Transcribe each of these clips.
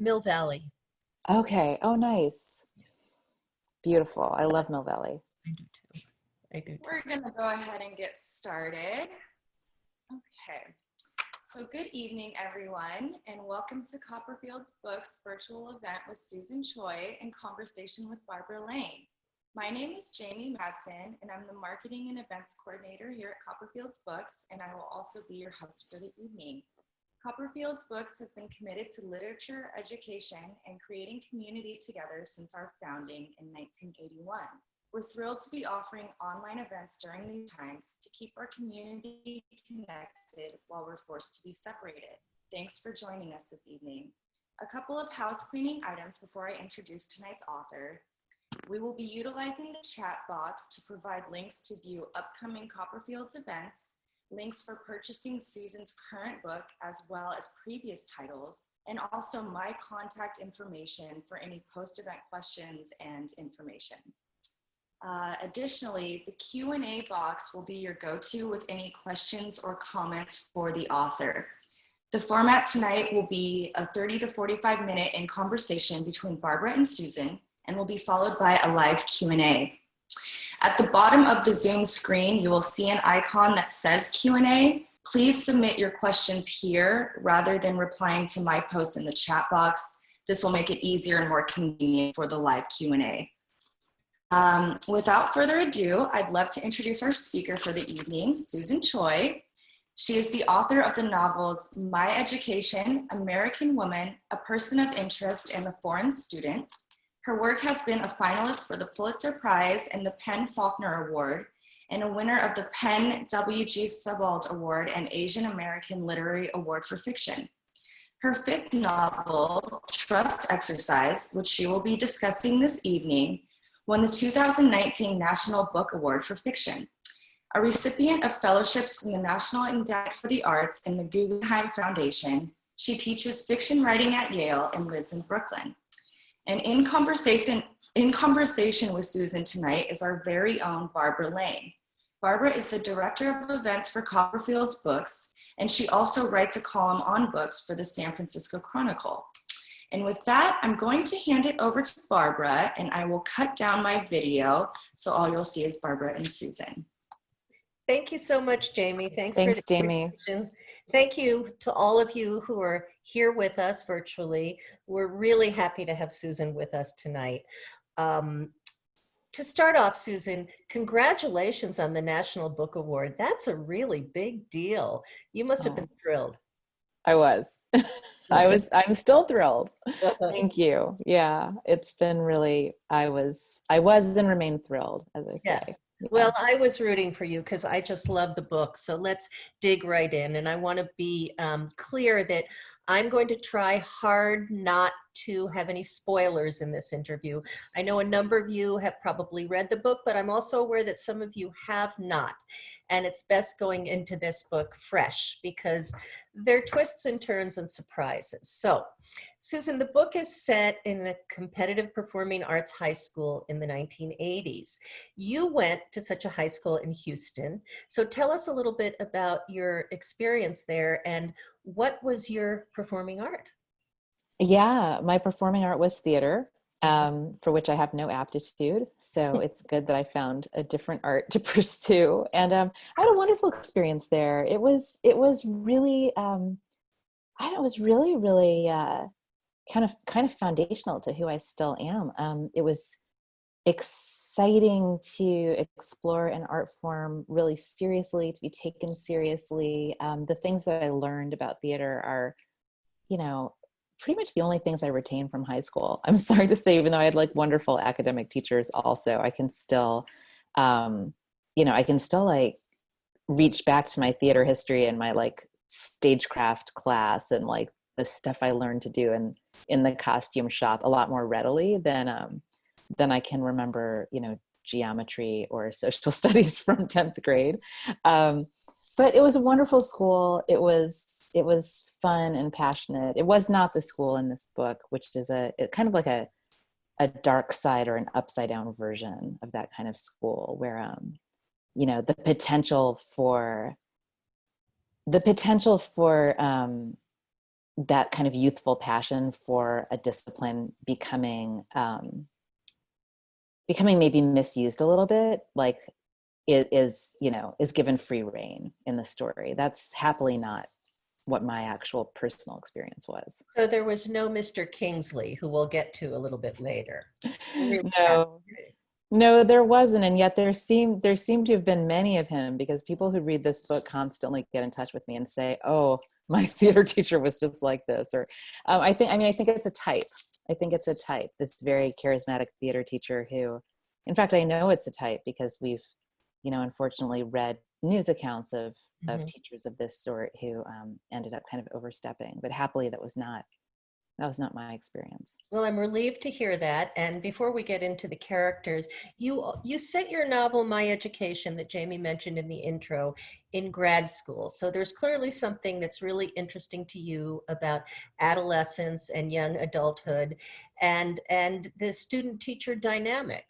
Mill Valley. Okay. Oh, nice. Beautiful. I love Mill Valley. I do too. I do too. We're gonna go ahead and get started. Okay. So good evening, everyone, and welcome to Copperfield's Books virtual event with Susan Choi in conversation with Barbara Lane. My name is Jamie Madsen, and I'm the Marketing and Events Coordinator here at Copperfield's Books, and I will also be your host for the evening. Copperfield's Books has been committed to literature, education, and creating community together since our founding in 1981. We're thrilled to be offering online events during these times to keep our community connected while we're forced to be separated. Thanks for joining us this evening. A couple of house cleaning items before I introduce tonight's author. We will be utilizing the chat box to provide links to view upcoming Copperfield's events, links for purchasing Susan's current book, as well as previous titles, and also my contact information for any post-event questions and information. Additionally, the Q&A box will be your go-to with any questions or comments for the author. The format tonight will be a 30 to 45 minute in conversation between Barbara and Susan, and will be followed by a live Q&A. At the bottom of the Zoom screen, you will see an icon that says Q&A. Please submit your questions here rather than replying to my post in the chat box. This will make it easier and more convenient for the live Q&A. Without further ado, I'd love to introduce our speaker for the evening, Susan Choi. She is the author of the novels My Education, American Woman, A Person of Interest, and the Foreign Student. Her work has been a finalist for the Pulitzer Prize and the Faulkner Award, and a winner of the Penn W.G. Sebald Award and Asian American Literary Award for Fiction. Her fifth novel, Trust Exercise, which she will be discussing this evening, won the 2019 National Book Award for Fiction. A recipient of fellowships from the National Endowment for the Arts and the Guggenheim Foundation, she teaches fiction writing at Yale and lives in Brooklyn. And in conversation with Susan tonight is our very own Barbara Lane. Barbara is the Director of Events for Copperfield's Books, and she also writes a column on books for the San Francisco Chronicle. And with that, I'm going to hand it over to Barbara, and I will cut down my video, so all you'll see is Barbara and Susan. Thank you so much, Jamie. Thanks, for the Jamie. Thank you to all of you who are here with us virtually. We're really happy to have Susan with us tonight. To start off, Susan, congratulations on the National Book Award. That's a really big deal. You must have been thrilled. I was. I'm still thrilled. Thank you. Yeah, it's been really, I was and remain thrilled, as I say. Yes. Yeah. Well, I was rooting for you because I just love the book. So let's dig right in. And I want to be clear that I'm going to try hard not to have any spoilers in this interview. I know a number of you have probably read the book, but I'm also aware that some of you have not. And it's best going into this book fresh because there are twists and turns and surprises. So, Susan, the book is set in a competitive performing arts high school in the 1980s. You went to such a high school in Houston. So tell us a little bit about your experience there and what was your performing art? Yeah, my performing art was theater, for which I have no aptitude. So it's good that I found a different art to pursue. And I had a wonderful experience there. It was really, it was really kind of foundational to who I still am. It was exciting to explore an art form really seriously, to be taken seriously. The things that I learned about theater are, pretty much the only things I retained from high school. I'm sorry to say, even though I had like wonderful academic teachers also, I can still, like reach back to my theater history and my like stagecraft class and like the stuff I learned to do in the costume shop a lot more readily than I can remember, geometry or social studies from 10th grade. But it was a wonderful school. It was fun and passionate. It was not the school in this book, which is kind of like a dark side or an upside down version of that kind of school where, the potential for that kind of youthful passion for a discipline becoming maybe misused a little bit, like it is, is given free rein in the story. That's happily not what my actual personal experience was. So there was no Mr. Kingsley, who we'll get to a little bit later. Really No, no, there wasn't. And yet there seemed to have been many of him, because people who read this book constantly get in touch with me and say, oh, my theater teacher was just like this. Or I think it's a type. I think it's a type, this very charismatic theater teacher who, in fact, I know it's a type because we've, unfortunately read news accounts of teachers of this sort who ended up kind of overstepping. But happily, that was not my experience. Well, I'm relieved to hear that. And before we get into the characters, you set your novel, My Education, that Jamie mentioned in the intro, in grad school. So there's clearly something that's really interesting to you about adolescence and young adulthood and the student-teacher dynamic.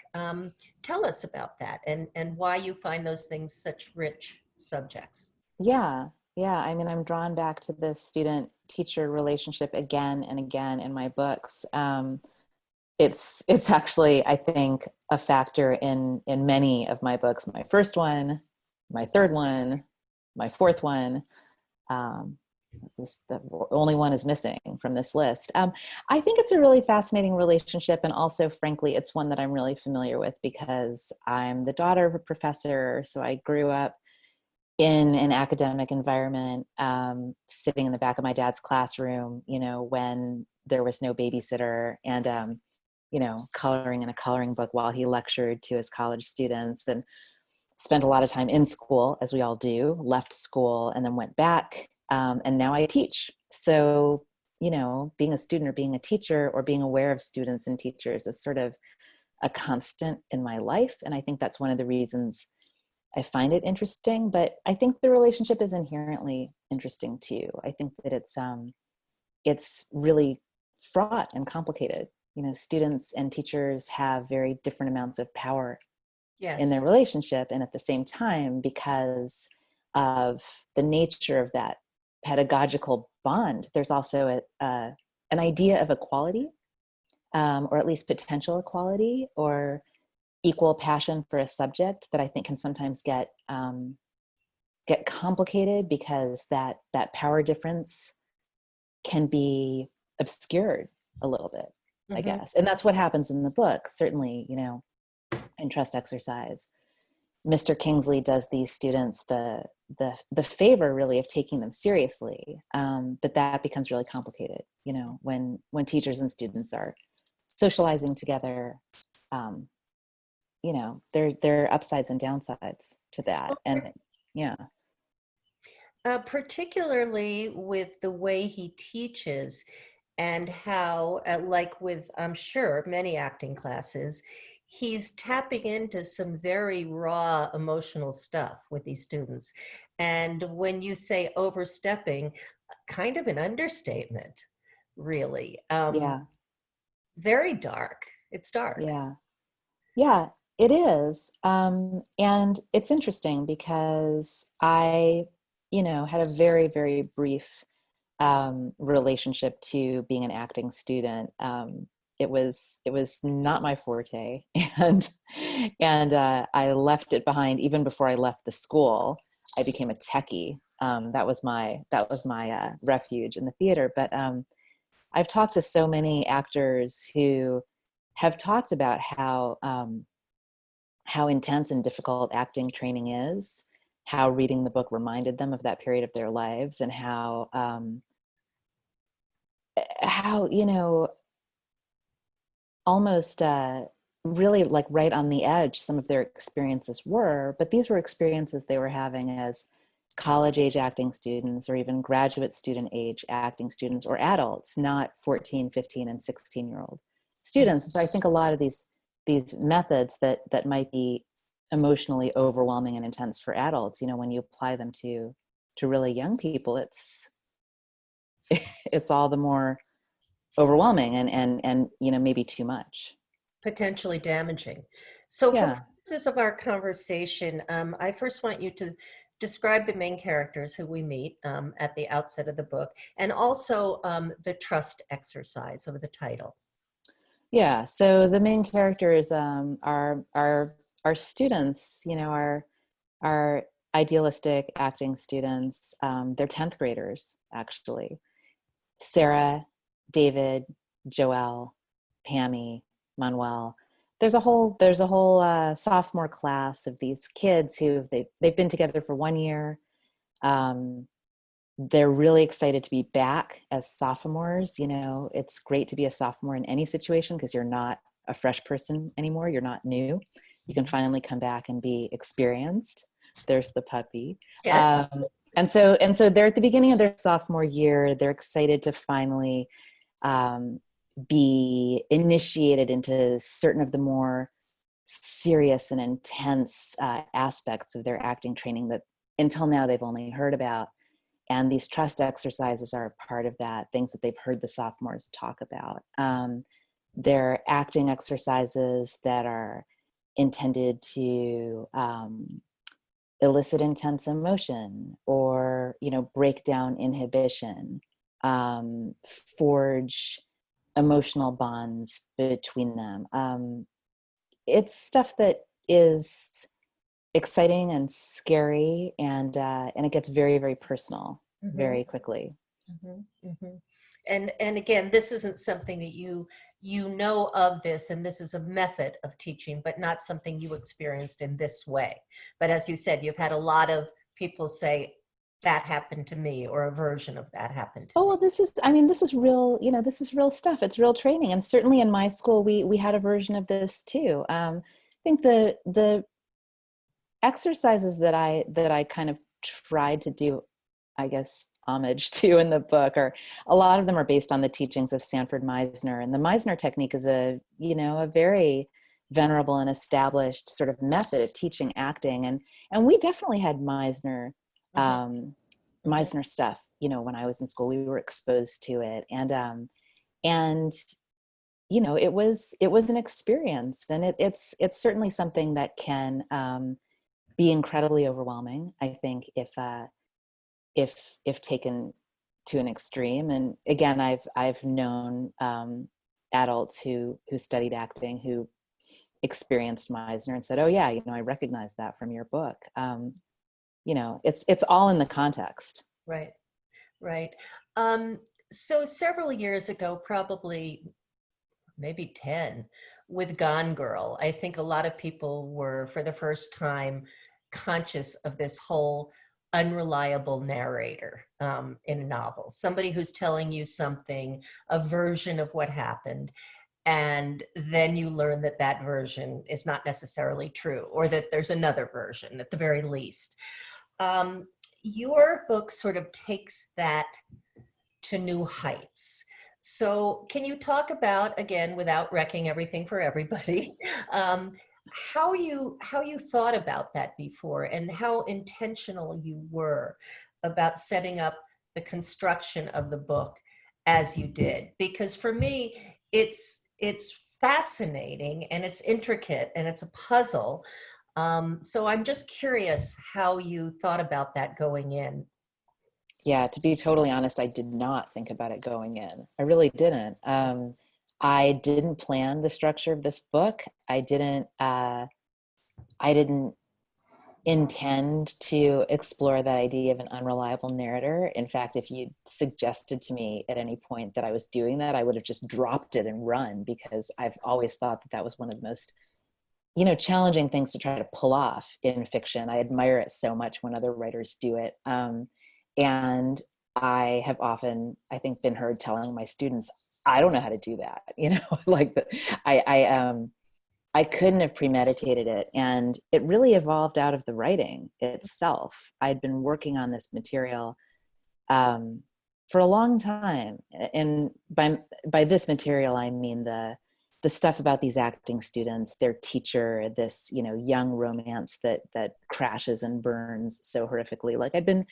Tell us about that and why you find those things such rich subjects. Yeah. I mean, I'm drawn back to the student-teacher relationship again and again in my books. It's actually, I think, a factor in many of my books. My first one, my third one, my fourth one. The only one is missing from this list. I think it's a really fascinating relationship, and also, frankly, it's one that I'm really familiar with because I'm the daughter of a professor. So I grew up in an academic environment, sitting in the back of my dad's classroom, when there was no babysitter, and, coloring in a coloring book while he lectured to his college students, and spent a lot of time in school, as we all do, left school and then went back. And now I teach. So, being a student or being a teacher or being aware of students and teachers is sort of a constant in my life. And I think that's one of the reasons I find it interesting, but I think the relationship is inherently interesting too. I think that it's really fraught and complicated. Students and teachers have very different amounts of power in their relationship. And at the same time, because of the nature of that pedagogical bond, there's also an idea of equality, or at least potential equality, or equal passion for a subject that I think can sometimes get complicated because that power difference can be obscured a little bit, I guess. And that's what happens in the book. Certainly, in Trust Exercise, Mr. Kingsley does these students the favor, really, of taking them seriously. But that becomes really complicated, when teachers and students are socializing together. There are upsides and downsides to that. And yeah. Particularly with the way he teaches and how, like with, I'm sure, many acting classes, he's tapping into some very raw emotional stuff with these students. And when you say overstepping, kind of an understatement, really. Very dark. It's dark. Yeah, it is. And it's interesting because I, had a very, very brief relationship to being an acting student. It was not my forte, and I left it behind even before I left the school. I became a techie. That was my refuge in the theater. But I've talked to so many actors who have talked about how intense and difficult acting training is, how reading the book reminded them of that period of their lives, and how almost really like right on the edge some of their experiences were, but these were experiences they were having as college age acting students, or even graduate student age acting students, or adults, not 14, 15, and 16-year-old students. And so I think a lot of these methods that might be emotionally overwhelming and intense for adults, when you apply them to really young people, it's all the more overwhelming and maybe too much, potentially damaging. So yeah. for purposes of our conversation, I first want you to describe the main characters who we meet at the outset of the book, and also the trust exercise of the title. Yeah, so the main characters are students, you know, are idealistic acting students. They're 10th graders, actually. Sarah, David, Joelle, Pammy, Manuel. There's a whole sophomore class of these kids who they've been together for 1 year. They're really excited to be back as sophomores. You know, it's great to be a sophomore in any situation because you're not a fresh person anymore. You're not new. You can finally come back and be experienced. There's the puppy. Yeah. And so they're at the beginning of their sophomore year. They're excited to finally be initiated into certain of the more serious and intense aspects of their acting training that until now they've only heard about. And these trust exercises are a part of that, things that they've heard the sophomores talk about. They're acting exercises that are intended to elicit intense emotion or, you know, break down inhibition, forge emotional bonds between them. It's stuff that is exciting and scary, and it gets very, very personal very quickly. And again, this isn't something that you know of this, and this is a method of teaching, but not something you experienced in this way. But as you said, you've had a lot of people say that happened to me, or a version of that happened to me. Well, this is real, you know, this is real stuff. It's real training. And certainly in my school, we had a version of this too. I think the exercises that I kind of tried to do, I guess, homage to in the book, or a lot of them are based on the teachings of Sanford Meisner. And the Meisner technique is a very venerable and established sort of method of teaching acting. And we definitely had Meisner stuff, you know, when I was in school. We were exposed to it. And you know, it was an experience, and it's certainly something that can be incredibly overwhelming, I think, if taken to an extreme. And again, I've known adults who studied acting who experienced Meisner and said, "Oh yeah, you know, I recognize that from your book." You know, it's all in the context. Right. So several years ago, probably maybe 10, with Gone Girl, I think a lot of people were, for the first time, conscious of this whole unreliable narrator in a novel. Somebody who's telling you something, a version of what happened, and then you learn that that version is not necessarily true, or that there's another version at the very least. Your book sort of takes that to new heights. So can you talk about, again, without wrecking everything for everybody, how you thought about that before, and how intentional you were about setting up the construction of the book as you did? Because for me, it's fascinating, and it's intricate, and it's a puzzle. So I'm just curious how you thought about that going in. Yeah, to be totally honest, I did not think about it going in. I really didn't. I didn't plan the structure of this book. I didn't intend to explore that idea of an unreliable narrator. In fact, if you suggested to me at any point that I was doing that, I would have just dropped it and run, because I've always thought that that was one of the most, you know, challenging things to try to pull off in fiction. I admire it so much when other writers do it. And I have often, I think, been heard telling my students, I don't know how to do that. You know, like I couldn't have premeditated it. And it really evolved out of the writing itself. I'd been working on this material for a long time. And by this material, I mean the stuff about these acting students, their teacher, this, you know, young romance that crashes and burns so horrifically. Like I'd been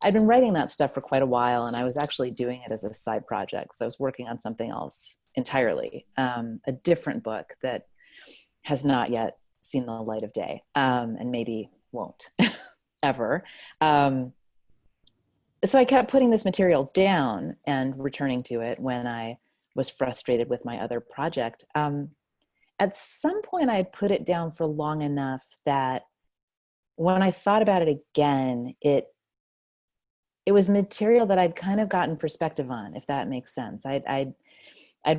writing that stuff for quite a while, and I was actually doing it as a side project. So I was working on something else entirely, a different book that has not yet seen the light of day, and maybe won't. ever. So I kept putting this material down and returning to it when I was frustrated with my other project. At some point, I put it down for long enough that when I thought about it again, it was material that I'd kind of gotten perspective on, if that makes sense. I'd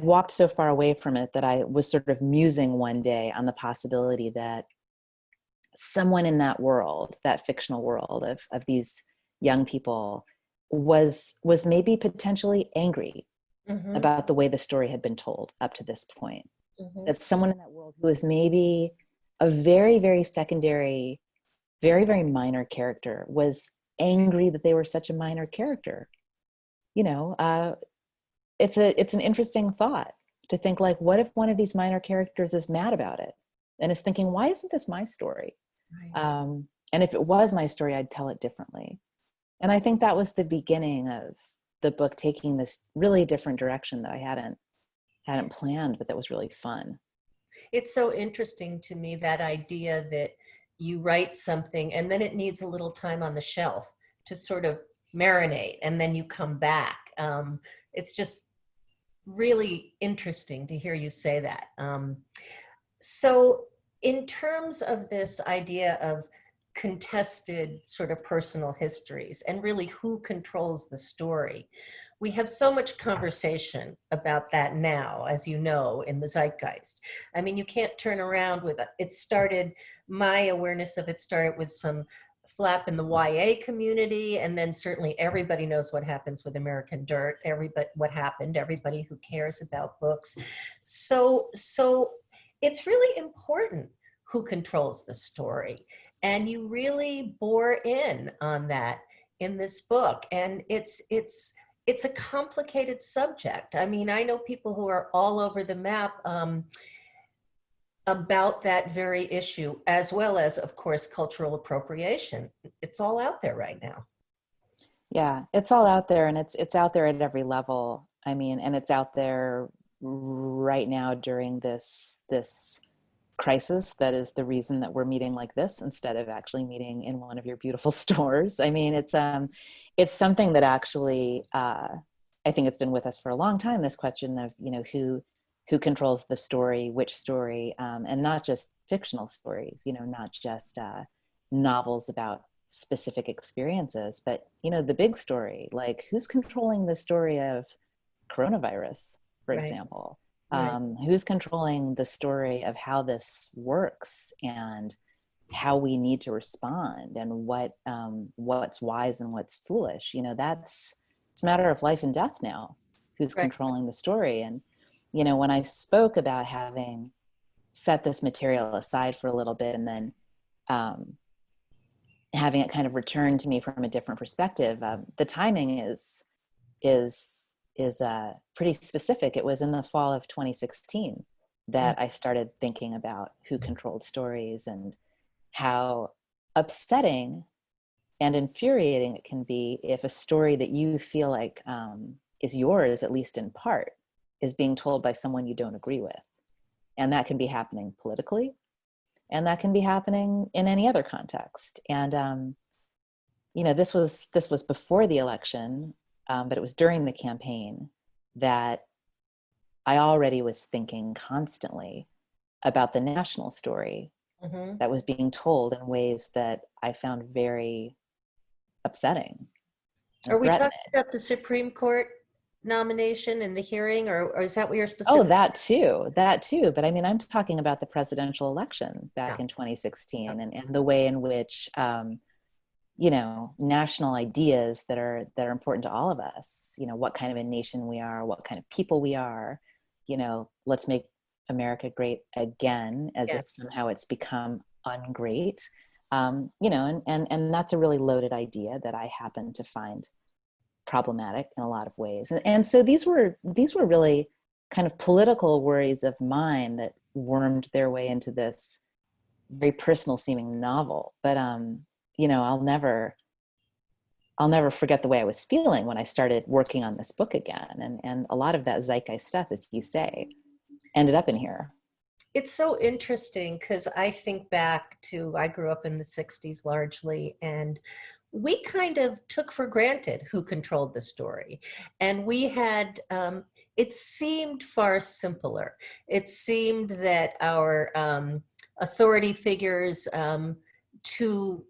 walked so far away from it that I was sort of musing one day on the possibility that someone in that world, that fictional world of these young people, was maybe potentially angry about the way the story had been told up to this point. That someone in that world who was maybe a very, very secondary, very, very minor character was angry that they were such a minor character. You know, it's an interesting thought to think, like, what if one of these minor characters is mad about it and is thinking, why isn't this my story? Right. And if it was my story, I'd tell it differently. And I think that was the beginning of the book taking this really different direction that I hadn't planned, but that was really fun. It's so interesting to me, that idea that you write something and then it needs a little time on the shelf to sort of marinate, and then you come back. It's just really interesting to hear you say that. So in terms of this idea of contested sort of personal histories and really who controls the story, we have so much conversation about that now, as you know, in the zeitgeist. I mean, you can't turn around with it. My awareness of it started with some flap in the YA community, and then certainly everybody knows what happens with American Dirt, everybody who cares about books. So it's really important who controls the story. And you really bore in on that in this book. And it's a complicated subject. I mean, I know people who are all over the map about that very issue, as well as, of course, cultural appropriation. It's all out there right now. Yeah, it's all out there, and it's out there at every level. I mean, and it's out there right now during this crisis that is the reason that we're meeting like this instead of actually meeting in one of your beautiful stores. I mean, it's something that actually I think it's been with us for a long time, this question of, you know, who controls the story, which story, and not just fictional stories, you know, not just novels about specific experiences, but, you know, the big story, like who's controlling the story of coronavirus, for example. Right. Who's controlling the story of how this works and how we need to respond, and what's wise and what's foolish. You know, it's a matter of life and death now. Who's controlling the story? And, you know, when I spoke about having set this material aside for a little bit and then having it kind of return to me from a different perspective, the timing is pretty specific. It was in the fall of 2016 that I started thinking about who controlled stories and how upsetting and infuriating it can be if a story that you feel like is yours, at least in part, is being told by someone you don't agree with. And that can be happening politically, and that can be happening in any other context. And you know, this was before the election. But it was during the campaign that I already was thinking constantly about the national story that was being told in ways that I found very upsetting. Are we talking about the Supreme Court nomination and the hearing, or is that what you're specific? Oh, that too. But I mean, I'm talking about the presidential election back in 2016 and the way in which you know, national ideas that are important to all of us, you know, what kind of a nation we are, what kind of people we are, you know, let's make America great again, as if somehow it's become ungreat, you know, and that's a really loaded idea that I happen to find problematic in a lot of ways. And so these were really kind of political worries of mine that wormed their way into this very personal seeming novel. But you know, I'll never forget the way I was feeling when I started working on this book again. And a lot of that zeitgeist stuff, as you say, ended up in here. It's so interesting because I think back to, I grew up in the 60s largely, and we kind of took for granted who controlled the story. And we had, it seemed far simpler. It seemed that our authority figures, to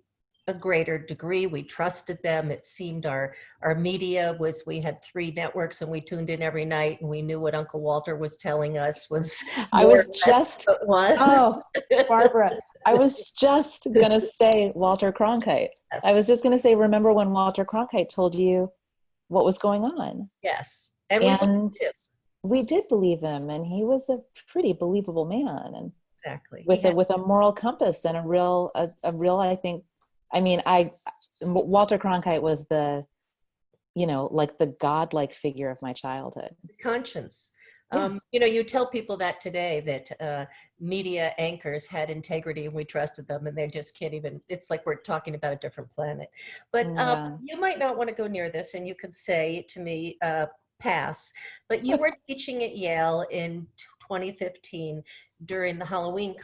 a greater degree, we trusted them. It seemed our media was, we had 3 networks and we tuned in every night and we knew what Uncle Walter was telling us was I more was just, than it was. oh, Barbara, I was just going to say Walter Cronkite. I Yes. was just going to say, remember when Walter Cronkite told you what was going on? Yes. And we And believed him. we did believe him, and he was a pretty believable man, and Exactly. with a moral compass and a real, I think, I mean, Walter Cronkite was the, like the godlike figure of my childhood. Conscience. Yeah. You tell people that today, that media anchors had integrity and we trusted them, and they just can't even, it's like we're talking about a different planet. But Yeah. you might not want to go near this, and you could say to me, pass, but you were teaching at Yale in 2015 during the Halloween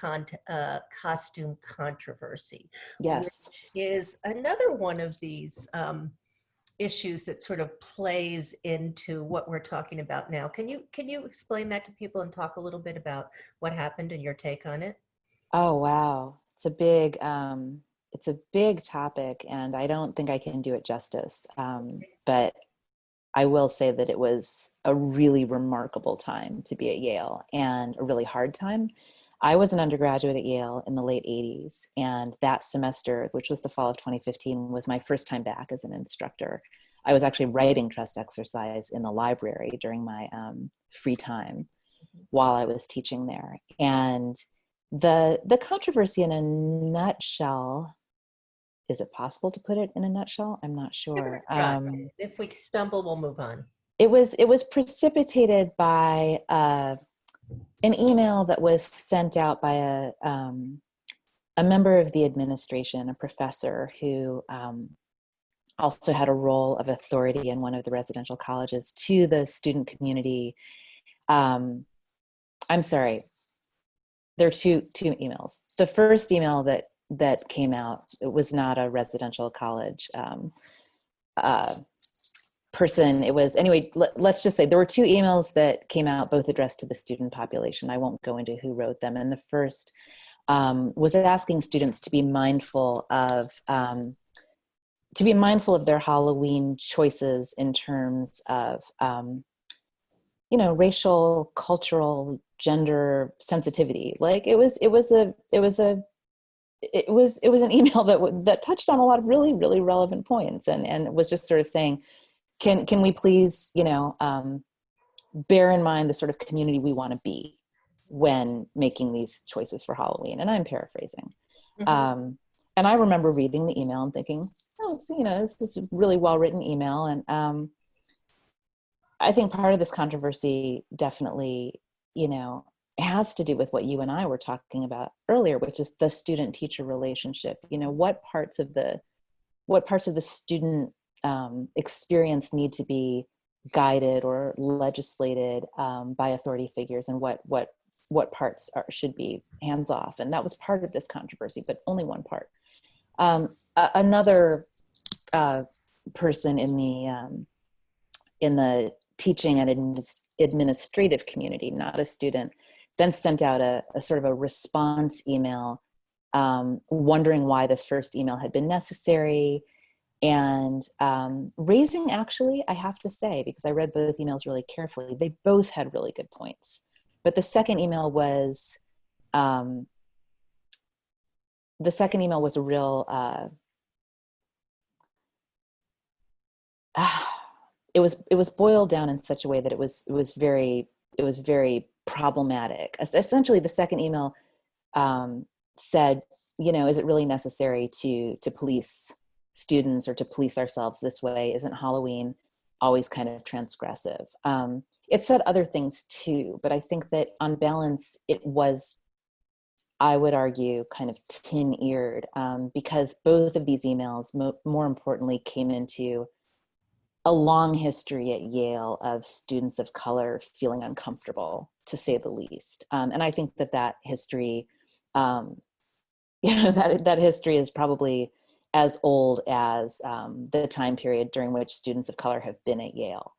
costume controversy, which Yes. is another one of these issues that sort of plays into what we're talking about now. Can you explain that to people and talk a little bit about what happened and your take on it? Oh, wow. It's a big topic, and I don't think I can do it justice. But I will say that it was a really remarkable time to be at Yale, and a really hard time. I was an undergraduate at Yale in the late 80s, and that semester, which was the fall of 2015, was my first time back as an instructor. I was actually writing trust exercise in the library during my free time while I was teaching there. And the controversy, in a nutshell, is it possible to put it in a nutshell? I'm not sure. If we stumble, we'll move on. It was precipitated by an email that was sent out by a member of the administration, a professor who also had a role of authority in one of the residential colleges, to the student community. I'm sorry, there are two emails. The first email that came out, it was not a residential college person. It was, anyway, let's just say there were 2 emails that came out, both addressed to the student population. I won't go into who wrote them. And the first was asking students to be mindful of their Halloween choices in terms of racial, cultural, gender sensitivity. Like it was an email that touched on a lot of really, really relevant points, and was just sort of saying, can we please, bear in mind the sort of community we want to be when making these choices for Halloween. And I'm paraphrasing. Mhm. And I remember reading the email and thinking, oh, this is a really well-written email. And I think part of this controversy definitely, has to do with what you and I were talking about earlier, which is the student-teacher relationship. What parts of the student experience need to be guided or legislated by authority figures, and what parts should be hands off. And that was part of this controversy, but only one part. Another person in the teaching and administrative community, not a student, then sent out a sort of a response email, wondering why this first email had been necessary, and raising, actually, I have to say, because I read both emails really carefully, they both had really good points. But the second email was a real it was boiled down in such a way that it was very problematic. Essentially, the second email said, is it really necessary to police students or to police ourselves this way? Isn't Halloween always kind of transgressive? It said other things too, but I think that on balance, it was, I would argue, kind of tin-eared, because both of these emails, more importantly, came into a long history at Yale of students of color feeling uncomfortable, to say the least. And I think that history, that history is probably as old as the time period during which students of color have been at Yale.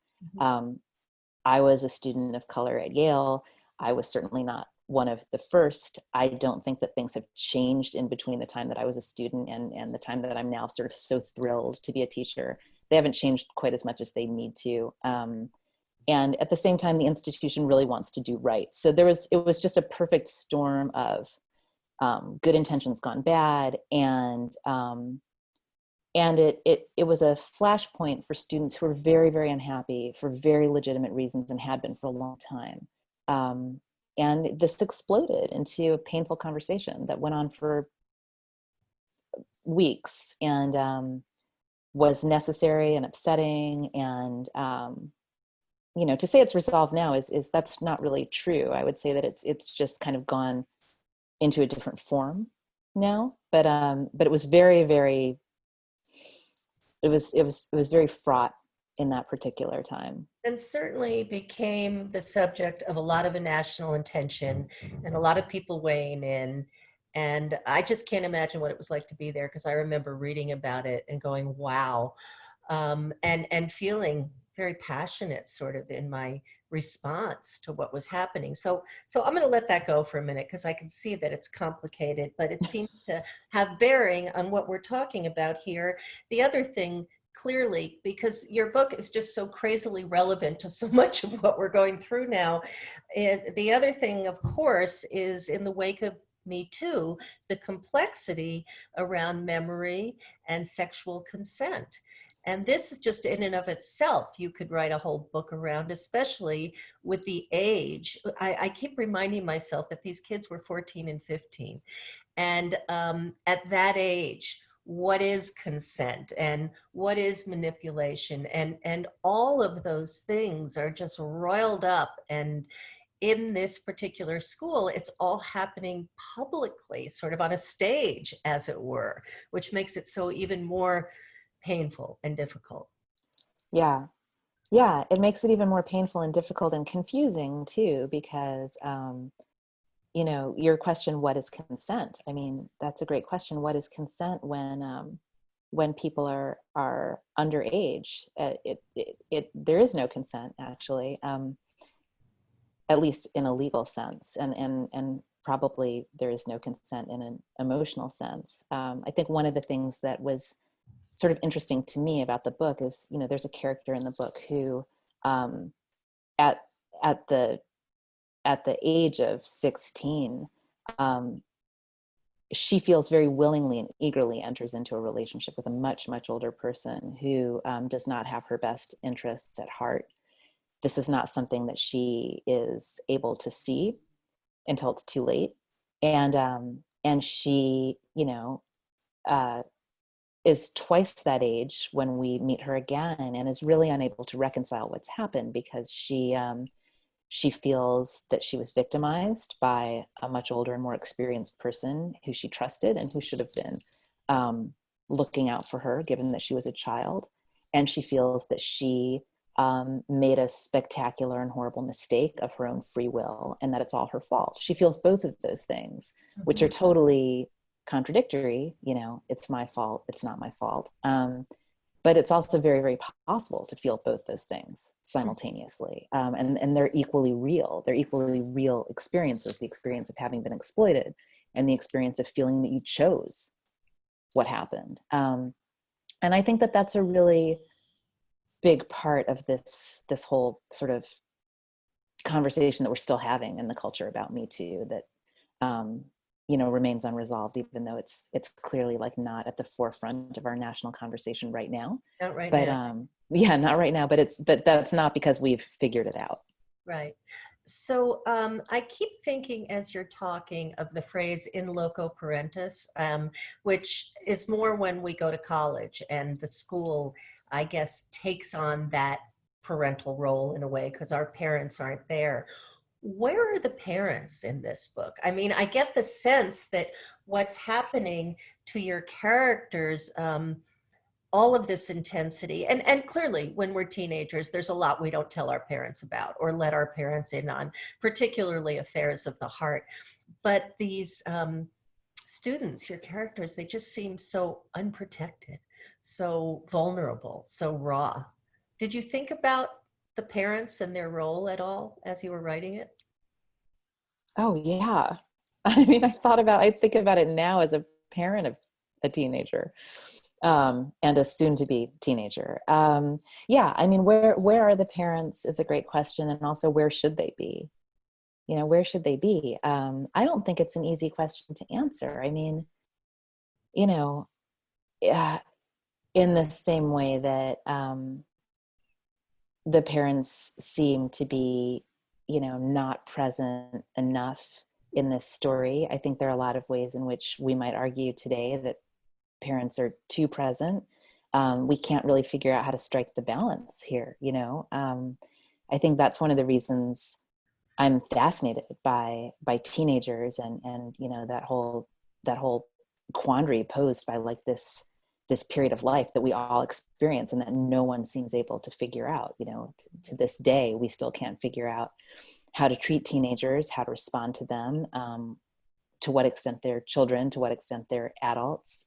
I was a student of color at Yale. I was certainly not one of the first. I don't think that things have changed in between the time that I was a student and the time that I'm now sort of so thrilled to be a teacher. They haven't changed quite as much as they need to. And at the same time, the institution really wants to do right. So it was just a perfect storm of good intentions gone bad, and it was a flashpoint for students who were very, very unhappy for very legitimate reasons and had been for a long time. And this exploded into a painful conversation that went on for weeks and was necessary and upsetting. And to say it's resolved now is that's not really true. I would say that it's just kind of gone into a different form now. But it was very, very. It was very fraught in that particular time. And certainly became the subject of a lot of national attention and a lot of people weighing in. And I just can't imagine what it was like to be there, because I remember reading about it and going, wow, and feeling very passionate sort of in my response to what was happening. So I'm going to let that go for a minute, because I can see that it's complicated, but it seems to have bearing on what we're talking about here. The other thing, clearly, because your book is just so crazily relevant to so much of what we're going through now. The other thing, of course, is in the wake of Me Too, the complexity around memory and sexual consent. And this is just in and of itself, you could write a whole book around, especially with the age. I keep reminding myself that these kids were 14 and 15. And at that age, what is consent and what is manipulation? And all of those things are just roiled up. And in this particular school, it's all happening publicly, sort of on a stage, as it were, which makes it so even more painful and difficult. Yeah. It makes it even more painful and difficult and confusing too, because, your question, what is consent? I mean, that's a great question. What is consent when people are underage? There is no consent, actually, at least in a legal sense, and probably there is no consent in an emotional sense. I think one of the things that was sort of interesting to me about the book is, there's a character in the book who, at the age of 16, she feels very willingly and eagerly enters into a relationship with a much, much older person who does not have her best interests at heart. This is not something that she is able to see until it's too late. And she, is twice that age when we meet her again, and is really unable to reconcile what's happened, because she feels that she was victimized by a much older and more experienced person who she trusted and who should have been looking out for her, given that she was a child. And she feels that she made a spectacular and horrible mistake of her own free will, and that it's all her fault. She feels both of those things, which are totally contradictory. It's my fault, it's not my fault. But it's also very, very possible to feel both those things simultaneously. And they're equally real. They're equally real experiences, the experience of having been exploited and the experience of feeling that you chose what happened. And I think that that's a really big part of this whole sort of conversation that we're still having in the culture about Me Too, that remains unresolved, even though it's clearly like not at the forefront of our national conversation right now. Not right but now. Not right now, but that's not because we've figured it out. Right. So I keep thinking, as you're talking, of the phrase in loco parentis, which is more when we go to college and the school, I guess, takes on that parental role in a way, because our parents aren't there. Where are the parents in this book? I mean, I get the sense that what's happening to your characters all of this intensity, and clearly when we're teenagers, there's a lot we don't tell our parents about or let our parents in on, particularly affairs of the heart. But these students, your characters, they just seem so unprotected, so vulnerable, so raw. Did you think about the parents and their role at all as you were writing it? Oh yeah. I mean, I think about it now as a parent of a teenager, and a soon-to-be teenager. Yeah, I mean, where are the parents is a great question, and also where should they be? You know, where should they be? I don't think it's an easy question to answer. I mean, you know, in the same way that the parents seem to be, not present enough in this story. I think there are a lot of ways in which we might argue today that parents are too present. We can't really figure out how to strike the balance here. I think that's one of the reasons I'm fascinated by teenagers and that whole quandary posed by like this period of life that we all experience and that no one seems able to figure out. To this day, we still can't figure out how to treat teenagers, how to respond to them, to what extent they're children, to what extent they're adults.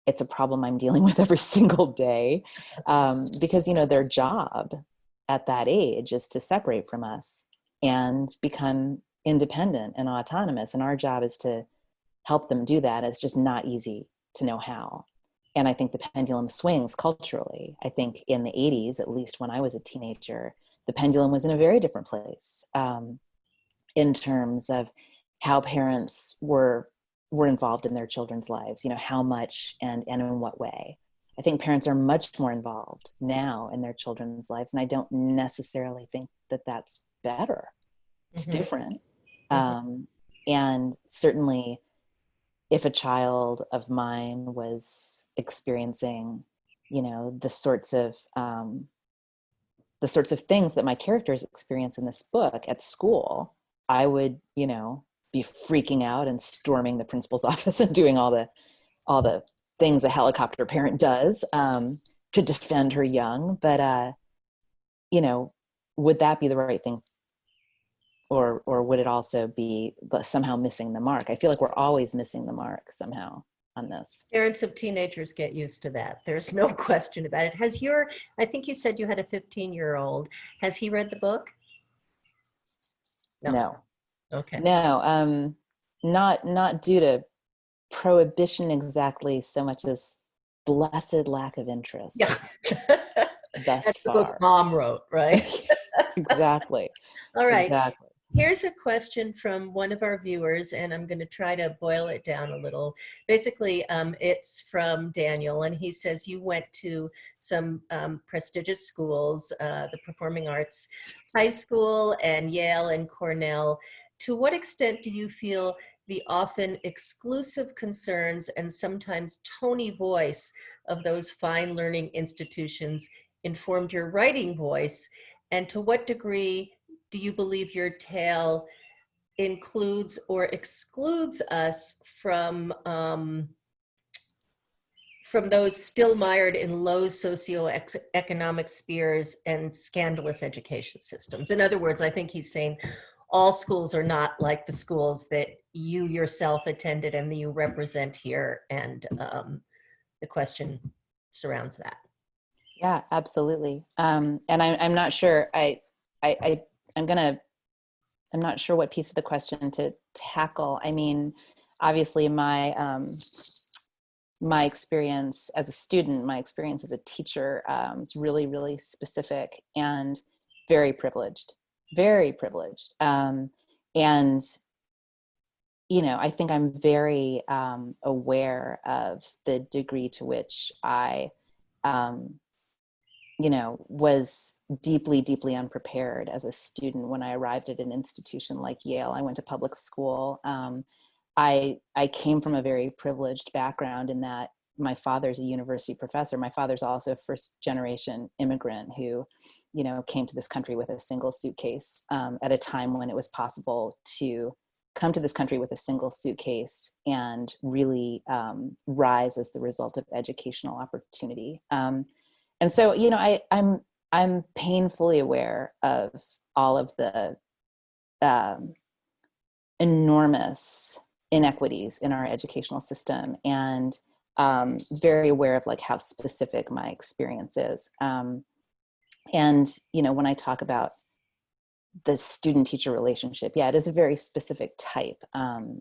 It's a problem I'm dealing with every single day, because their job at that age is to separate from us and become independent and autonomous, and our job is to help them do that. It's just not easy to know how. And I think the pendulum swings culturally. I think in the 80s, at least when I was a teenager, the pendulum was in a very different place, in terms of how parents were involved in their children's lives, how much and in what way. I think parents are much more involved now in their children's lives, and I don't necessarily think that that's better. It's different. And certainly if a child of mine was experiencing, the sorts of things that my characters experience in this book at school, I would, be freaking out and storming the principal's office and doing all the things a helicopter parent does, to defend her young. But, would that be the right thing? Or would it also be somehow missing the mark? I feel like we're always missing the mark somehow on this. Parents of teenagers get used to that. There's no question about it. I think you said you had a 15-year-old. Has he read the book? No. Okay. No, not due to prohibition exactly so much as blessed lack of interest. Yeah. Thus That's far. the book Mom wrote, right? Exactly. All right. Exactly. Here's a question from one of our viewers, and I'm going to try to boil it down a little. Basically, it's from Daniel, and he says you went to some prestigious schools, the performing arts high school and Yale and Cornell. To what extent do you feel the often exclusive concerns and sometimes tony voice of those fine learning institutions informed your writing voice? And to what degree do you believe your tale includes or excludes us from those still mired in low socioeconomic spheres and scandalous education systems? In other words, I think he's saying all schools are not like the schools that you yourself attended and that you represent here, and the question surrounds that. Yeah, absolutely. And I'm not sure. I'm not sure what piece of the question to tackle. I mean, obviously my experience as a student, my experience as a teacher, is really, really specific and very privileged. And, I think I'm very aware of the degree to which I, was deeply, deeply unprepared as a student when I arrived at an institution like Yale. I went to public school. I came from a very privileged background in that my father's a university professor. My father's also a first generation immigrant who, came to this country with a single suitcase, at a time when it was possible to come to this country with a single suitcase and really rise as the result of educational opportunity. And so, you know, I'm painfully aware of all of the enormous inequities in our educational system, and very aware of like how specific my experience is. And, you know, when I talk about the student-teacher relationship, yeah, it is a very specific type.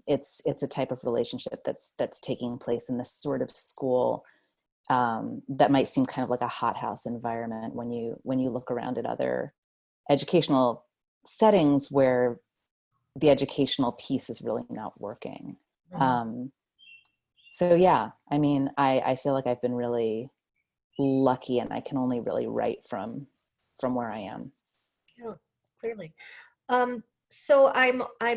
It's a type of relationship that's taking place in this sort of school that might seem kind of like a hothouse environment when you look around at other educational settings where the educational piece is really not working. So yeah, I mean, I feel like I've been really lucky, and I can only really write from where I am. Yeah, clearly. So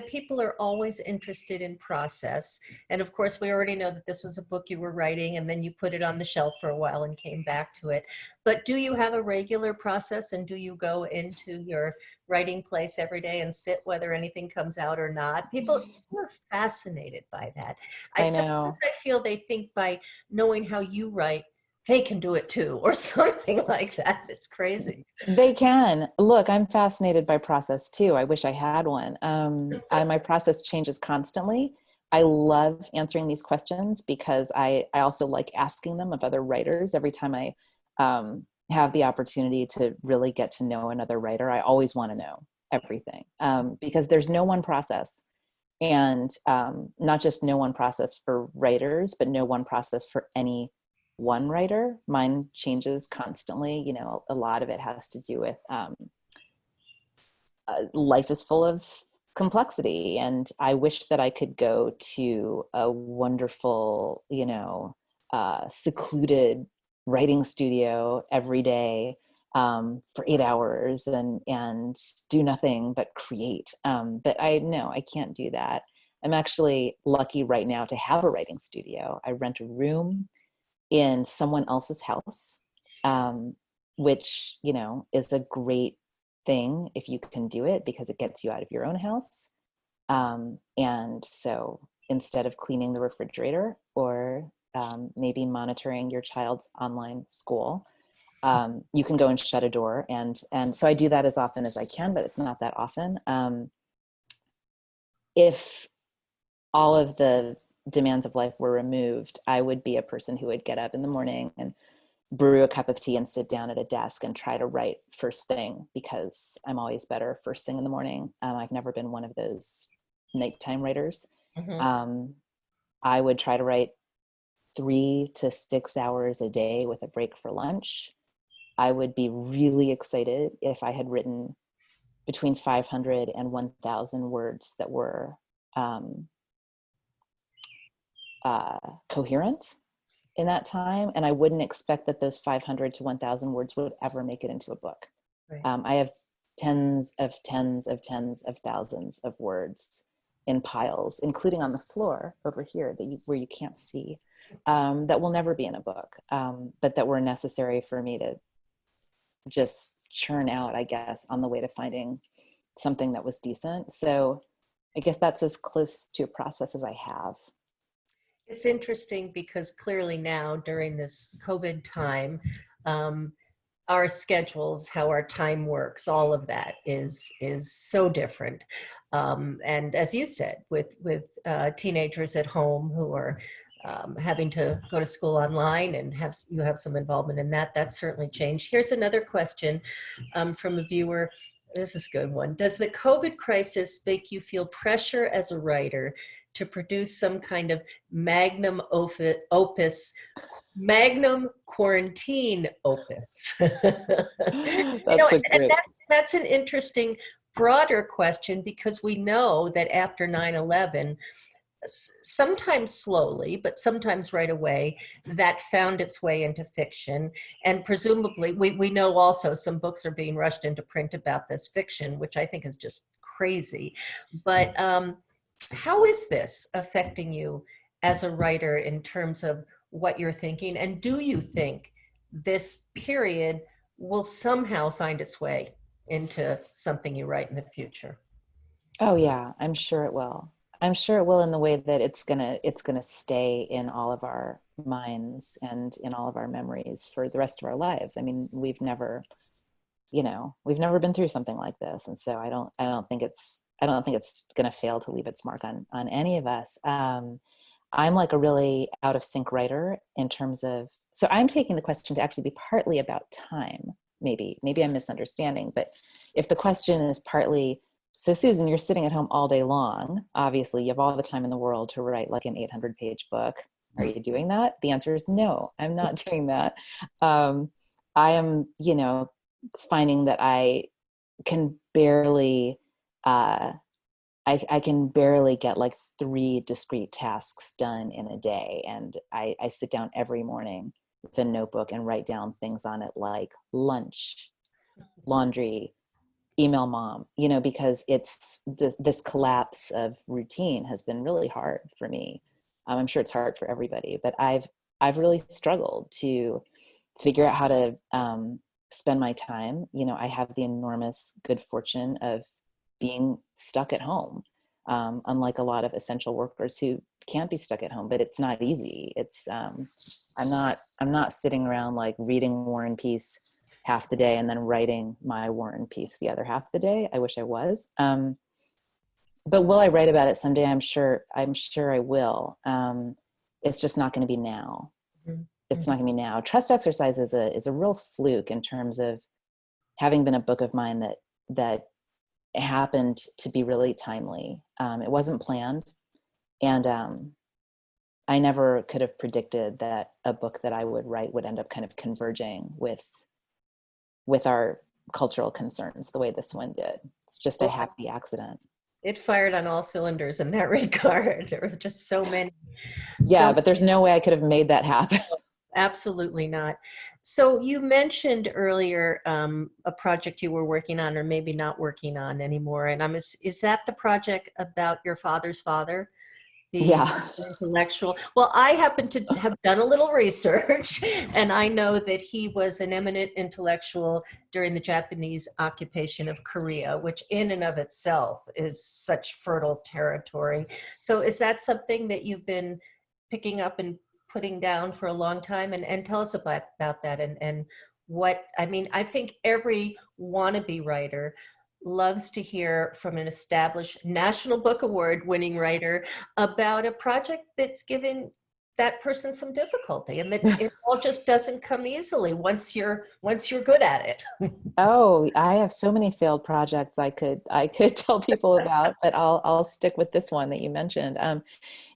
people are always interested in process. And of course, we already know that this was a book you were writing, and then you put it on the shelf for a while and came back to it. But do you have a regular process, and do you go into your writing place every day and sit whether anything comes out or not? People are fascinated by that. I Sometimes know. I feel they think by knowing how you write, they can do it too, or something like that. It's crazy. They can. Look, I'm fascinated by process too. I wish I had one. My process changes constantly. I love answering these questions because I also like asking them of other writers. Every time I have the opportunity to really get to know another writer, I always want to know everything, because there's no one process. And not just no one process for writers, but no one process for any one writer. Mine changes constantly. You know, a lot of it has to do with life is full of complexity, and I wish that I could go to a wonderful, you know, secluded writing studio every day for 8 hours and do nothing but create. But I know I can't do that. I'm actually lucky right now to have a writing studio. I rent a room in someone else's house, which, you know, is a great thing if you can do it, because it gets you out of your own house. And so instead of cleaning the refrigerator or maybe monitoring your child's online school, you can go and shut a door. And so I do that as often as I can, but it's not that often. If all of the demands of life were removed, I would be a person who would get up in the morning and brew a cup of tea and sit down at a desk and try to write first thing, because I'm always better first thing in the morning. I've never been one of those nighttime writers. I would try to write 3 to 6 hours a day with a break for lunch. I would be really excited if I had written between 500 and 1,000 words that were coherent in that time, and I wouldn't expect that those 500 to 1,000 words would ever make it into a book. Right. I have tens of thousands of words in piles, including on the floor over here where you can't see, that will never be in a book, but that were necessary for me to just churn out, I guess, on the way to finding something that was decent. So I guess that's as close to a process as I have. It's interesting because clearly now during this COVID time, our schedules, how our time works, all of that is so different. And as you said, with teenagers at home who are having to go to school online and you have some involvement in that, that's certainly changed. Here's another question from a viewer. This is a good one. Does the COVID crisis make you feel pressure as a writer to produce some kind of magnum opus, magnum quarantine opus? That's an interesting broader question, because we know that after 9/11, sometimes slowly, but sometimes right away, that found its way into fiction. And presumably, we know also some books are being rushed into print about this fiction, which I think is just crazy. But how is this affecting you as a writer in terms of what you're thinking? And do you think this period will somehow find its way into something you write in the future? Oh yeah, I'm sure it will. I'm sure it will, in the way that it's gonna stay in all of our minds and in all of our memories for the rest of our lives. I mean, we've never been through something like this, and so I don't think it's gonna fail to leave its mark on any of us. I'm like a really out of sync writer in terms of, so I'm taking the question to actually be partly about time. Maybe I'm misunderstanding, but if the question is partly, so Susan, you're sitting at home all day long. Obviously, you have all the time in the world to write like an 800-page book. Are you doing that? The answer is no, I'm not doing that. I am, finding that I can barely, I can barely get like 3 discrete tasks done in a day. And I sit down every morning with a notebook and write down things on it like lunch, laundry, email mom, because it's this collapse of routine has been really hard for me. I'm sure it's hard for everybody, but I've really struggled to figure out how to spend my time. I have the enormous good fortune of being stuck at home, unlike a lot of essential workers who can't be stuck at home. But it's not easy. It's I'm not sitting around like reading War and Peace half the day and then writing my War and Peace the other half of the day. I wish I was. But will I write about it someday? I'm sure I will. It's just not going to be now. Mhm. It's not going to be now. Trust exercise is a real fluke in terms of having been a book of mine that happened to be really timely. It wasn't planned, and I never could have predicted that a book that I would write would end up kind of converging with our cultural concerns the way this one did. It's just a happy accident. It fired on all cylinders in that regard. There were just so many. Yeah, but there's no way I could have made that happen. Absolutely not. So you mentioned earlier a project you were working on, or maybe not working on anymore. And is that the project about your father's father? The Yeah. intellectual. Well, I happen to have done a little research, and I know that he was an eminent intellectual during the Japanese occupation of Korea, which in and of itself is such fertile territory. So is that something that you've been picking up and putting down for a long time? And tell us about that, and what, I mean, I think every wannabe writer loves to hear from an established National Book Award winning writer about a project that's given that person some difficulty, and that it all just doesn't come easily once you're good at it. Oh, I have so many failed projects I could tell people about, but I'll stick with this one that you mentioned.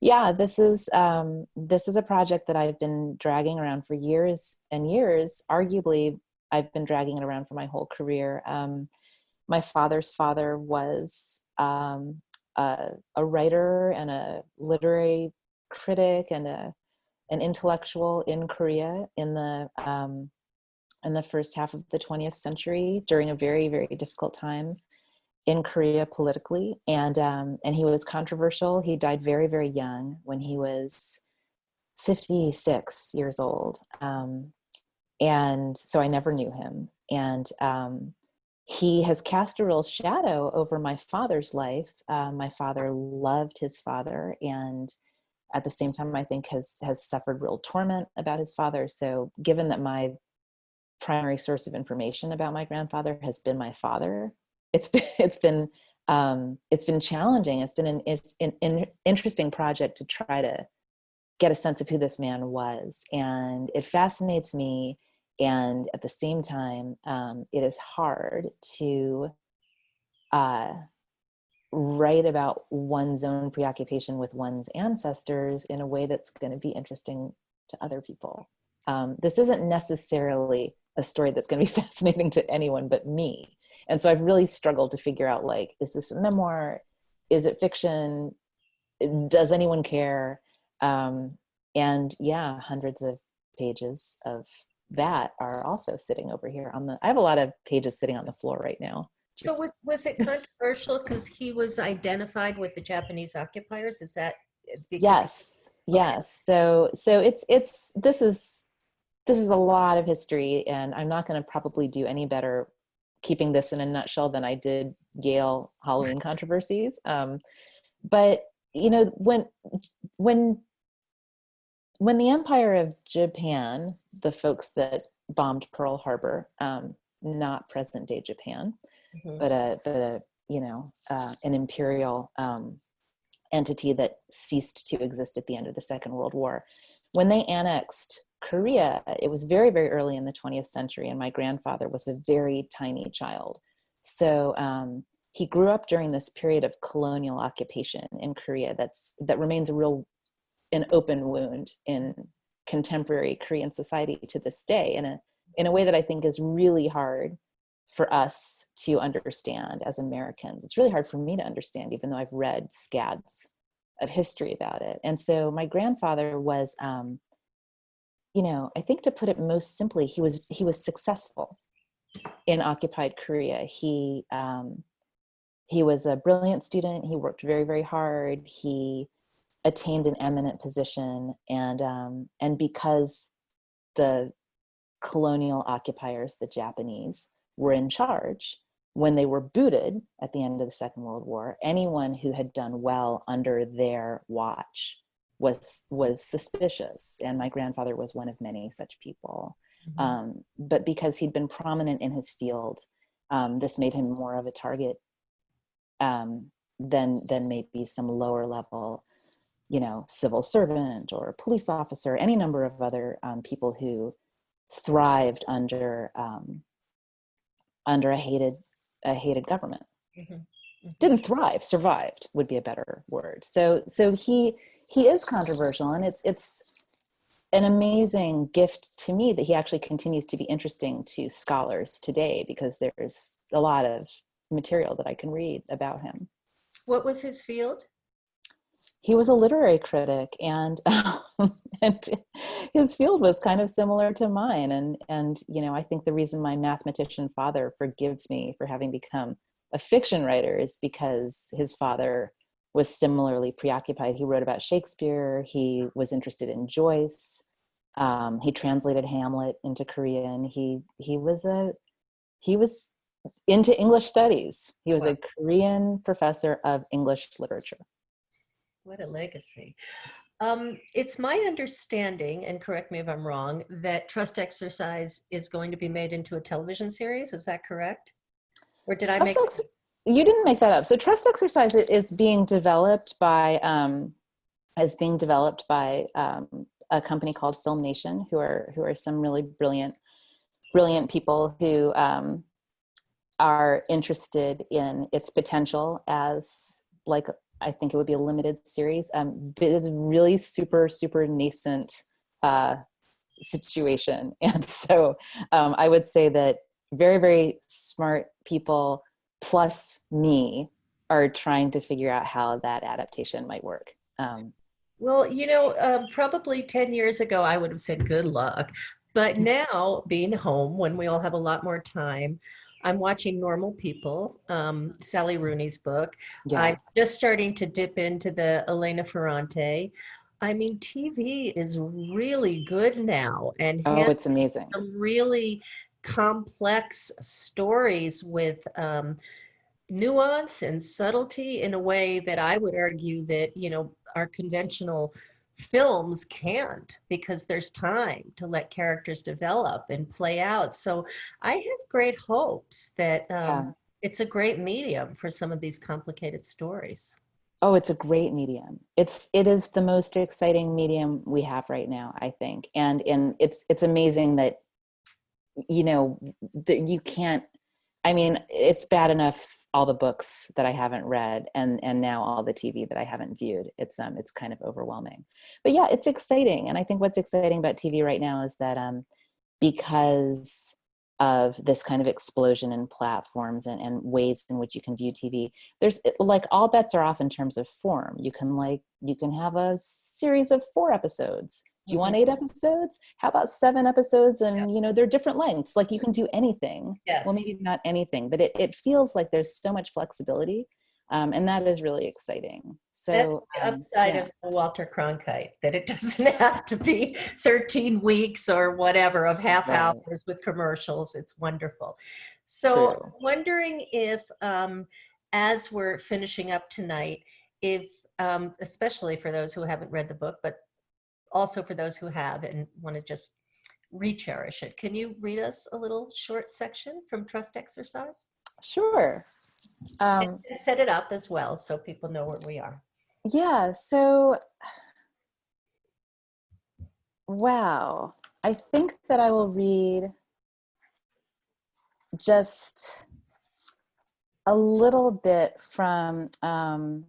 Yeah, this is a project that I've been dragging around for years and years. Arguably, I've been dragging it around for my whole career. My father's father was a writer and a literary critic and an intellectual in Korea in the first half of the 20th century, during a very, very difficult time in Korea politically. And he was controversial. He died very, very young, when he was 56 years old. And so I never knew him. And he has cast a real shadow over my father's life. My father loved his father, and at the same time, I think has suffered real torment about his father. So given that my primary source of information about my grandfather has been my father, it's been challenging. It's been an interesting project to try to get a sense of who this man was. And it fascinates me. And at the same time, it is hard to write about one's own preoccupation with one's ancestors in a way that's going to be interesting to other people. This isn't necessarily a story that's going to be fascinating to anyone but me. And so I've really struggled to figure out, like, is this a memoir? Is it fiction? Does anyone care? And yeah, hundreds of pages of that are also sitting over here I have a lot of pages sitting on the floor right now. So was it controversial because he was identified with the Japanese occupiers? Is that because? Yes. So this is a lot of history, and I'm not going to probably do any better keeping this in a nutshell than I did Yale Halloween controversies. But you know, when the Empire of Japan, the folks that bombed Pearl Harbor, not present day Japan, Mhm. but a an imperial entity that ceased to exist at the end of the Second World War. When they annexed Korea, it was very, very early in the 20th century, and my grandfather was a very tiny child. So he grew up during this period of colonial occupation in Korea that remains an open wound in contemporary Korean society to this day, in a way that I think is really hard for us to understand as Americans. It's really hard for me to understand, even though I've read scads of history about it. And so my grandfather was, I think, to put it most simply, he was successful in occupied Korea. He was a brilliant student. He worked very, very hard. He attained an eminent position, and because the colonial occupiers, the Japanese, were in charge, when they were booted at the end of the Second World War, anyone who had done well under their watch was suspicious, and my grandfather was one of many such people. Mhm. But because he'd been prominent in his field, this made him more of a target than maybe some lower level, civil servant or police officer, any number of other people who thrived under a hated government. Mhm. Mhm. Didn't thrive, survived would be a better word. So he is controversial, and it's an amazing gift to me that he actually continues to be interesting to scholars today, because there's a lot of material that I can read about him. What was his field? He was a literary critic, and and his field was kind of similar to mine. And I think the reason my mathematician father forgives me for having become a fiction writer is because his father was similarly preoccupied. He wrote about Shakespeare. He was interested in Joyce. He translated Hamlet into Korean. He was into English studies. He was Wow, a Korean professor of English literature. what a legacy. It's my understanding, and correct me if I'm wrong, that Trust Exercise is going to be made into a television series. Is that correct? Or did I make? You didn't make that up. So Trust Exercise is being developed by a company called Film Nation, who are some really brilliant people who are interested in its potential as, like, I think it would be a limited series. It's a really super, super nascent situation. And so I would say that very, very smart people plus me are trying to figure out how that adaptation might work. Well, probably 10 years ago, I would have said good luck. But now, being home when we all have a lot more time, I'm watching Normal People, Sally Rooney's book. I'm Yeah. just starting to dip into the Elena Ferrante. I mean, TV is really good now and Oh, has it's amazing. some really complex stories with nuance and subtlety in a way that I would argue that, our conventional films can't, because there's time to let characters develop and play out. So I have great hopes that Yeah. it's a great medium for some of these complicated stories. Oh, it's a great medium. It is the most exciting medium we have right now, I think. And it's amazing that, that you can't, I mean, it's bad enough all the books that I haven't read, and now all the TV that I haven't viewed. It's kind of overwhelming. But yeah, it's exciting. And I think what's exciting about TV right now is that because of this kind of explosion in platforms and ways in which you can view TV, there's, like, all bets are off in terms of form. You can have a series of 4 episodes. Do you want 8 episodes? How about 7 episodes? And, they're different lengths. Like, you can do anything. Well, Yes. maybe not anything, but it feels like there's so much flexibility. And that is really exciting. That's So the upside yeah. of Walter Cronkite, that it doesn't have to be 13 weeks or whatever of half Right. hours with commercials. It's wonderful. So True. I'm wondering if, as we're finishing up tonight, if especially for those who haven't read the book, but also for those who have and want to just re-cherish it. Can you read us a little short section from Trust Exercise? Sure. And set it up as well so people know where we are. Yeah, so, wow. I think that I will read just a little bit from, and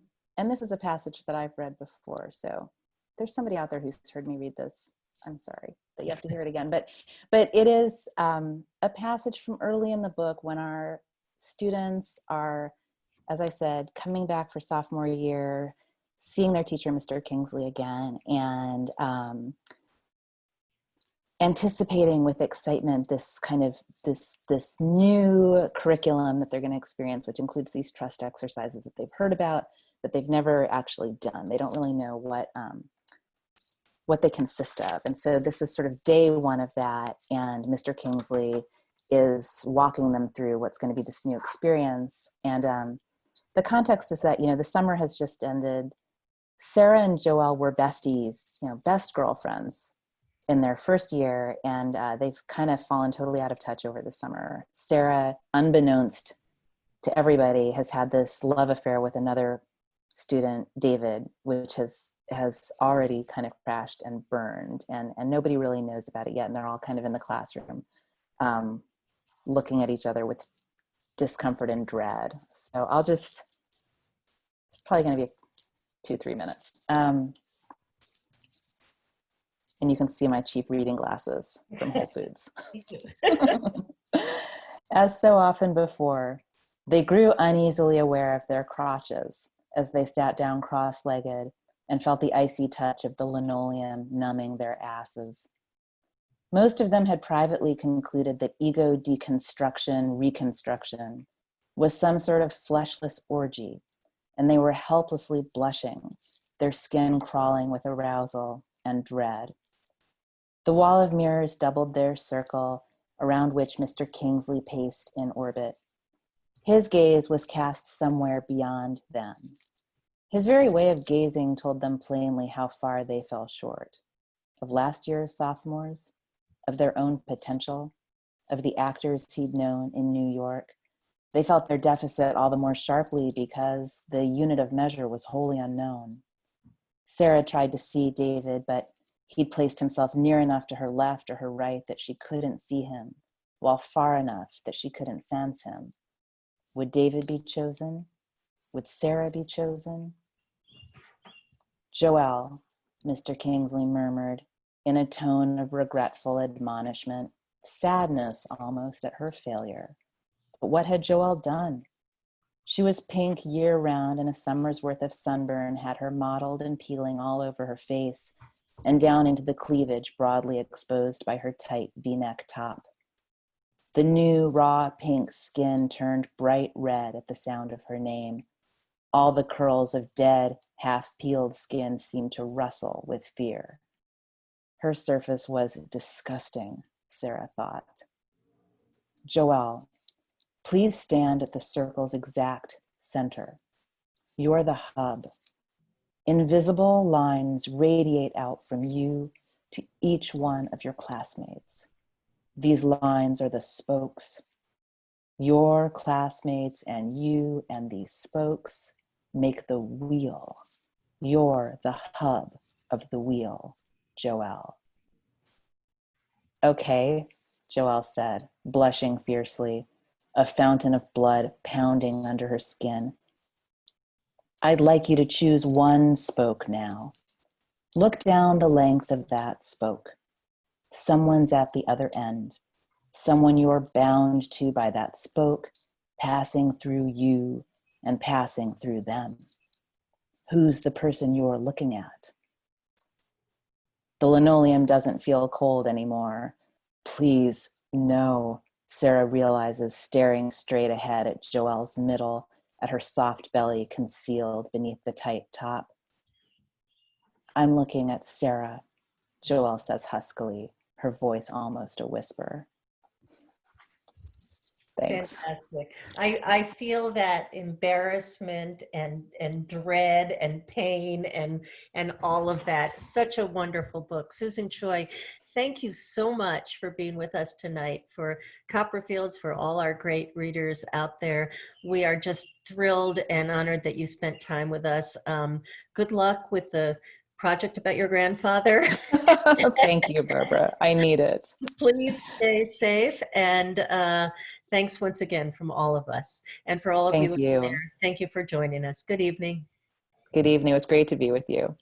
this is a passage that I've read before, so there's somebody out there who's heard me read this. I'm sorry that you have to hear it again, but it is a passage from early in the book when our students are, as I said, coming back for sophomore year, seeing their teacher, Mr. Kingsley, again, and anticipating with excitement this kind of this new curriculum that they're going to experience, which includes these trust exercises that they've heard about, but they've never actually done. They don't really know what they consist of. And so this is sort of day one of that. And Mr. Kingsley is walking them through what's going to be this new experience. And the context is that, the summer has just ended. Sarah and Joelle were besties, best girlfriends in their first year. And they've kind of fallen totally out of touch over the summer. Sarah, unbeknownst to everybody, has had this love affair with another student, David, which has already kind of crashed and burned, and nobody really knows about it yet. And they're all kind of in the classroom looking at each other with discomfort and dread. So it's probably going to be 2-3 minutes. And you can see my cheap reading glasses from Whole Foods. As so often before, they grew uneasily aware of their crotches as they sat down cross-legged and felt the icy touch of the linoleum numbing their asses. Most of them had privately concluded that ego deconstruction, reconstruction was some sort of fleshless orgy, and they were helplessly blushing, their skin crawling with arousal and dread. The wall of mirrors doubled their circle, around which Mr. Kingsley paced in orbit. His gaze was cast somewhere beyond them. His very way of gazing told them plainly how far they fell short of last year's sophomores, of their own potential, of the actors he'd known in New York. They felt their deficit all the more sharply because the unit of measure was wholly unknown. Sarah tried to see David, but he'd placed himself near enough to her left or her right that she couldn't see him, while far enough that she couldn't sense him. Would David be chosen? Would Sarah be chosen? Joelle, Mr. Kingsley murmured, in a tone of regretful admonishment, sadness almost at her failure. But what had Joelle done? She was pink year-round, and a summer's worth of sunburn had her mottled and peeling all over her face and down into the cleavage broadly exposed by her tight V-neck top. The new, raw pink skin turned bright red at the sound of her name. All the curls of dead, half-peeled skin seemed to rustle with fear. Her surface was disgusting, Sarah thought. Joelle, please stand at the circle's exact center. You're the hub. Invisible lines radiate out from you to each one of your classmates. These lines are the spokes. Your classmates and you and these spokes make the wheel. You're the hub of the wheel, Joelle. Okay, Joelle said, blushing fiercely, a fountain of blood pounding under her skin. I'd like you to choose one spoke now. Look down the length of that spoke. Someone's at the other end. Someone you're bound to by that spoke, passing through you and passing through them. Who's the person you're looking at? The linoleum doesn't feel cold anymore. Please, no, Sarah realizes, staring straight ahead at Joelle's middle, at her soft belly concealed beneath the tight top. I'm looking at Sarah, Joelle says huskily, her voice almost a whisper. Thanks. Fantastic. I feel that embarrassment and dread and pain and all of that. Such a wonderful book. Susan Choi, thank you so much for being with us tonight, for Copperfields, for all our great readers out there. We are just thrilled and honored that you spent time with us. Good luck with the project about your grandfather. Thank you, Barbara. I need it. Please stay safe, and thanks once again from all of us. And for all of you Thank out you. there, thank you for joining us. Good evening. Good evening. It was great to be with you.